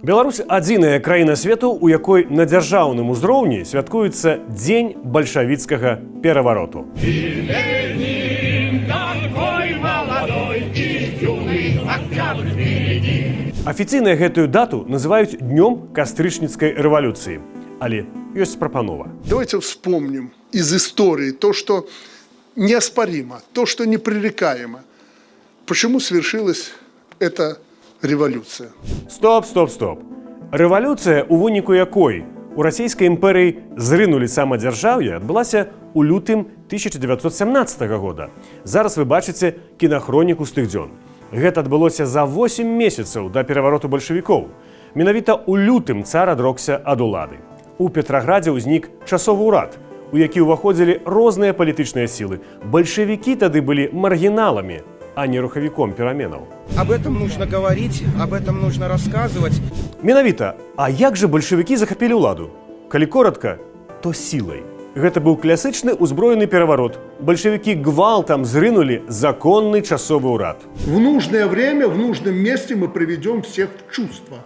Беларусь адзіная краіна свету, у якой на дзяржаўным узроўні святкуецца дзень бальшавіцкага перавароту. Афіцыйна гэтую дату называюць днём кастрычніцкай рэвалюцыі, але ёсць прапанова. Давайте вспомним из истории то, что неоспоримо, то, что непререкаемо. Почему свершилась эта революция? Стоп. Рэвалюцыя, у выніку якой у расійскай імперыі зрынулі самадзяржаўе, адбылася ў лютым 1917 года. Зараз вы бачыце кінахроніку з тых дзён. Гэта адбылося за 8 месяцаў да перавароту бальшавікоў. Менавіта ў лютым цар адрокся ад улады. У Петраградзе ўзнік часовы ўрад, у які ўваходзілі розныя палітычныя сілы. Бальшавікі тады былі маргіналамі, а не рухавіком пераменаў. Об этом нужно говорить, об этом нужно рассказывать. Менавіта, а як жа бальшавікі захапілі ўладу? Калі коротка, то сілай. Гэта быў класычны ўзброены пераварот. Бальшавікі гвалтам зрынулі законны часовы ўрад. В нужное время, в нужном месте мы приведем всех в чувство.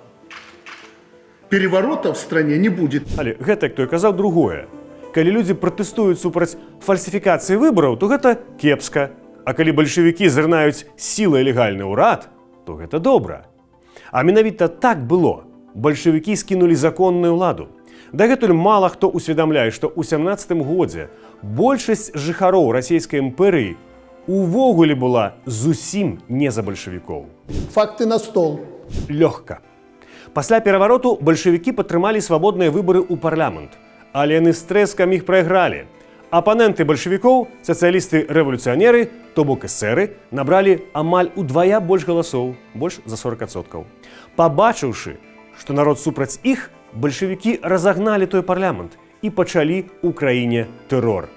Переворота в стране не будет. Але гэта, як той казаў, другое. Калі людзі пратэстуюць супраць фальсіфікацыі выбараў, то гэта кепска. А калі бальшавікі зрынаюць сілай легальны ўрад, то гэта добра. А менавіта так было. Бальшавікі скінулі законную ўладу. Дагэтуль мала хто усведамляе, што ў 17 годзе большасць жыхароў расійскай імперыі увогуле была зусім не за бальшавікоў. Факты на стол. Лёгка. Пасля перавароту бальшавікі падтрымалі свабодныя выбары ў парламент, але яны з трэскам іх прайгралі. Апаненты бальшавікоў, сацыялісты-рэвалюцыянеры, то бок эсэры, набралі амаль удвая больш галасоў, больш за 40%. Пабачыўшы, што народ супраць іх, бальшавікі разагналі той парламент і пачалі ў краіне тэрор.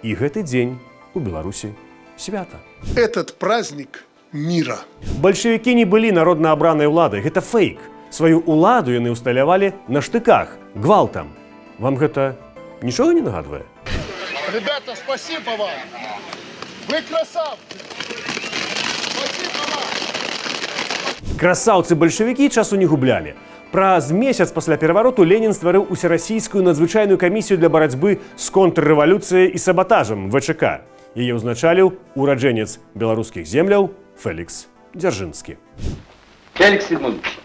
І гэты дзень у Беларусі свята. Этот праздник мира. Бальшавікі не былі народна абранай уладай, гэта фейк. Сваю ўладу яны ўсталявалі на штыках, гвалтам. Вам гэта нічога не нагадвае? Ребята, спасибо вам. Вы красавцы. Спасибо вам. Красаўцы-бальшавікі часу не гублялі. Праз месяц пасля перавароту Ленін стварыў усерасійскую надзвычайную камісію для барацьбы з контррэвалюцыяй і сабатажам ВЧК. Яе ўзначаліў ураджэнец беларускіх земляў Фелікс Дзяржынскі. Феликс Edmundович,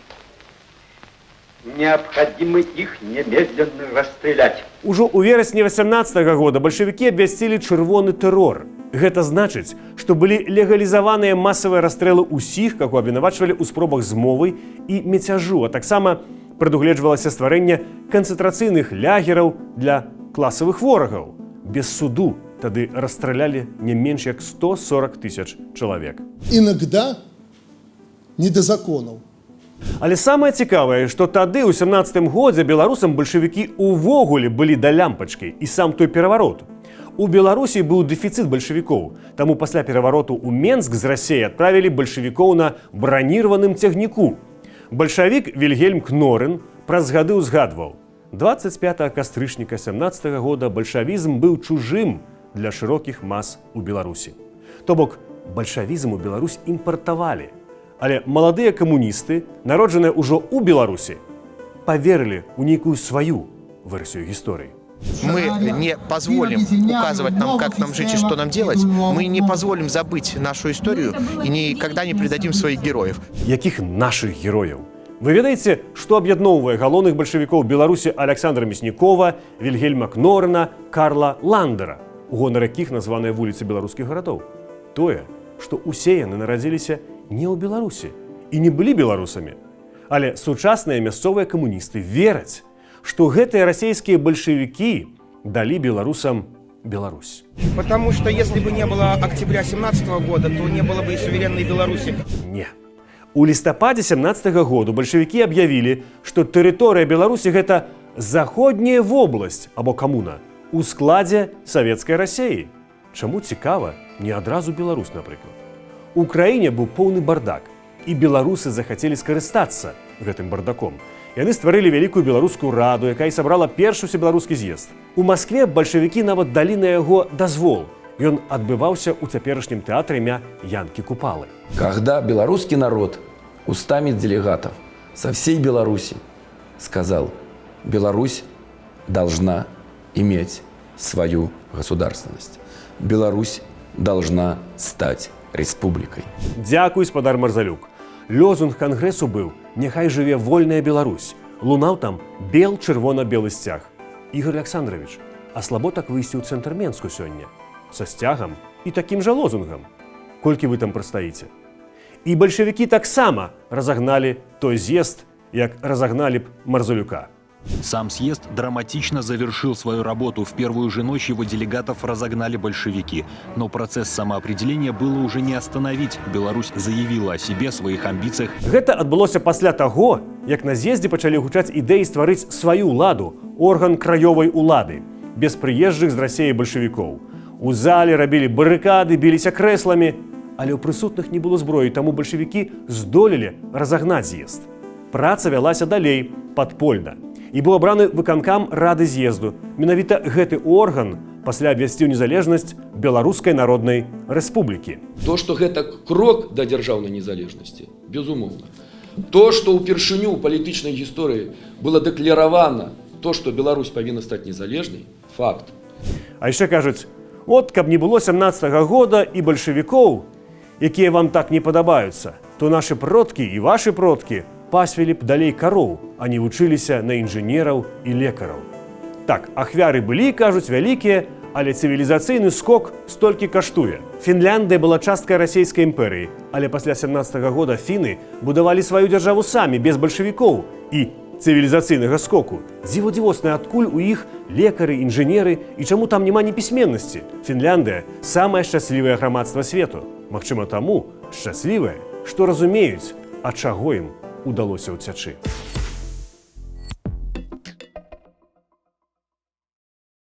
необходимо их немедленно расстрелять. Ужо ў верасні 18 года бальшавікі абвясцілі чырвоны тэрор. Гэта значыць, што былі легалізаваныя масавыя расстрэлы ўсіх, каго абвінавачвалі ў спробах змовы і мецяжу, а таксама прадугледжвалася стварэнне канцэнтрацыйных лягераў для класавых ворагаў. Без суду тады расстралялі не менш як 140 000 чалавек. Иногда не до законов. Але самае цікавае, што тады ў 17 годзе беларусам бальшавікі ўвогуле былі да лямпачкі і сам той пераварот. У Беларусі быў дэфіцыт бальшавікоў, таму пасля перавароту ў Менск з Расіі адправілі бальшавікоў на браніраваным цягніку. Бальшавік Вільгельм Кнорын праз гады ўзгадваў: 25 кастрычніка 17 года бальшавізм быў чужым для шырокіх мас у Беларусі. То бок, бальшавізм у Беларусь імпартавалі. Але маладыя камуністы, народжаныя ўжо ў Беларусі, поверылі ў нейкую сваю версію гісторыі. Мы не позволим указывать нам, как нам жить и что нам делать. Мы не позволим забыть нашу историю и никогда не предадим своих героев. Якіх нашых герояў? Вы ведаеце, што аб'ядноўвае галоўных бальшавікоў Беларусі Александра Мяснікова, Вільгельма Кнорына, Карла Ландера, у гонар якіх названыя вуліцы беларускіх гарадоў? Тое, што усе яны нарадзіліся не ў Беларусі і не былі беларусамі. Але сучасныя мясцовыя камуністы вераць, што гэтыя расійскія бальшавікі далі беларусам Беларусь. Потому что если бы не было октября 17 года, то не было бы и суверенной Беларуси. Не. У лістападзе 17 году бальшавікі аб'явілі, што тэрыторыя Беларусі гэта заходняя вобласць або камуна у складзе савецкай Расіі. Чаму цікава, не адразу Беларусь, напрыклад. У краіне быў поўны бардак, і беларусы захацелі скарыстацца гэтым бардаком. Яны стварылі вялікую беларускую раду, якая сабрала першы ўсебеларускі з'езд. У Маскве бальшавікі нават далі на яго дазвол. Ён адбываўся ў цяперашнім тэатры імя Янкі Купалы. Когда белорусский народ устами делегатов со всей Беларуси сказал: Беларусь должна иметь свою государственность. Беларусь должна стать республикой. Дзякуй, спадар Марзалюк. Лозунг кангрэсу быў «Няхай жыве вольная Беларусь». Лунаў там бел-чырвона-белы сцяг. Ігор Александрович, а слабо так выйсці ў цэнтр Менску сёння? Са сцягам і такім жа лозунгам. Колькі вы там прастаіце? І бальшавікі таксама разагналі той з'езд, як разагналі б Марзалюка. Сам съезд драматично завершил свою работу. В первую же ночь его делегатов разогнали большевики. Но процесс самоопределения было уже не остановить. Беларусь заявила о себе, своих амбициях. Гэта адбылося пасля таго, як на з'ездзе пачалі гучаць ідэі стварыць сваю ўладу, орган краёвай улады, без прыезджых з Расіі бальшавікоў. У зале рабілі барыкады, біліся крэсламі, але ў прысутных не было зброі, таму бальшавікі здолелі разагнаць з'езд. Праца вялася далей, падпольна. І быў абраны выканкам рады з'езду. Менавіта гэты орган пасля абвясціў незалежнасць Беларускай Народнай Рэспублікі. То, что это крок до дзяржаўнай незалежнасці, безумоўна. То, что упершыню ў палітычнай гісторыі было дэкларавана, то, что Беларусь павінна стаць незалежнай, факт. А яшчэ кажуць, от каб не было 17-го года і бальшавікоў, якія вам так не падабаюцца, то нашы продкі і вашы продкі пасвілі б далей кароў, а не вучыліся на інжынераў і лекараў. Так, ахвяры былі, кажуць, вялікія, але цывілізацыйны скок столькі каштуе. Фінляндыя была часткай расійскай імперыі, але пасля 17-го года фіны будавалі сваю дзяржаву самі, без бальшавікоў і цывілізацыйнага скоку. Дзіва-дзівосна, адкуль у іх лекары, інжынеры і чаму там няма непісьменнасці? Фінляндыя – самае шчаслівае грамадства свету. Магчыма, таму шчаслівае, што разумеюць, ад чаго ім удалося ўцячы.